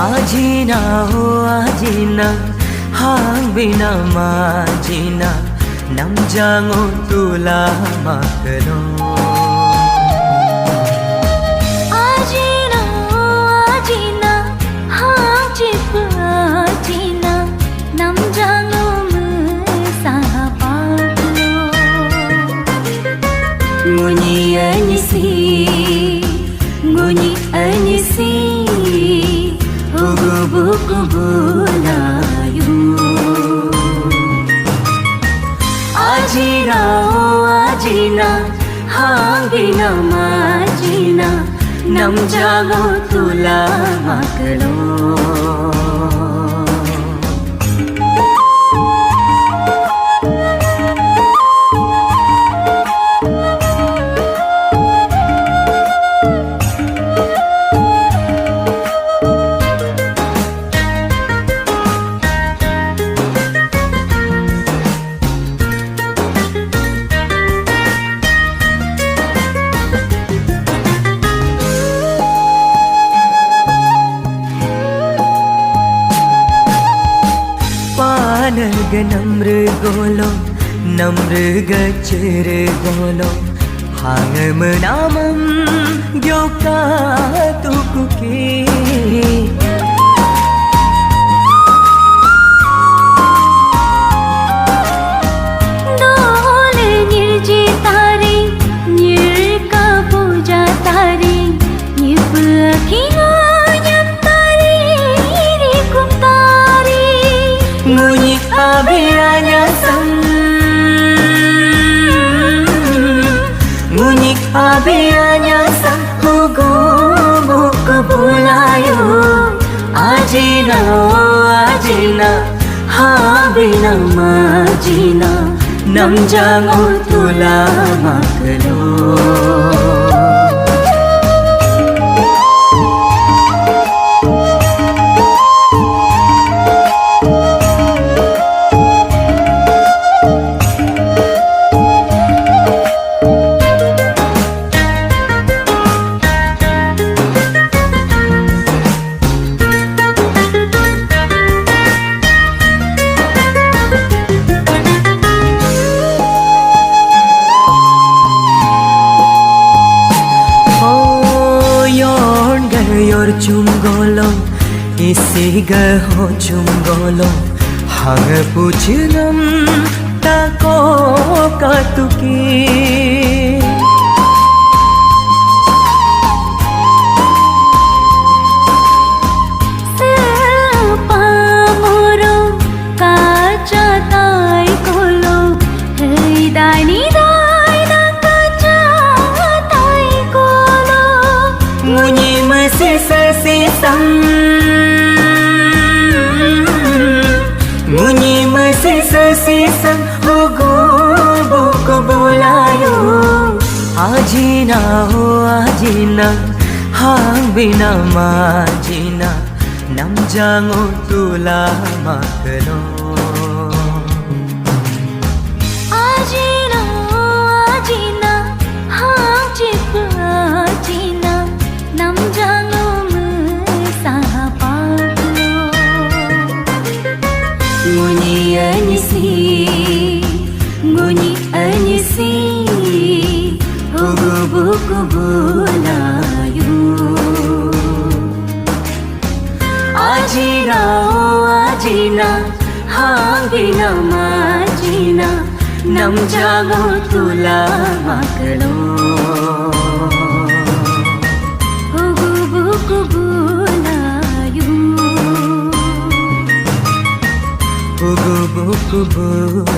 आजीना हो आजीना hang bina majina nam jango tula makno ajina ajina hang chip ajina nam jango musahapakno nguni anisi hugu buku bulayu ajina oh ajina hang bina majina nam jago tula maklo Panag namrugolo namrugachirgolo hang menamam gyoka tukuki dole nirjitari nirka puja tari nipakino Munyi abiyanya sang Munyi abiyanya sang Hugo buku bulayu Ajina oh ajina Habina majina Nam jango tula maklo chungolo isiga ho chungolo hang puchlam ta ko katuki sepa moro kacha tai kolo hei dani dai na kacha tai kolo munyi Sisam Munyi sisam Hugo buku bulayu Ajina oh ajina hang bina majina nam jango tula makno ajina oh ajina hang chip ajina nam jango Nguni anisi Hugu buku bulayu Ajina oh ajina hang bina majina nam jago tula maklo Hugu buku bulayu Hugu buku bulayu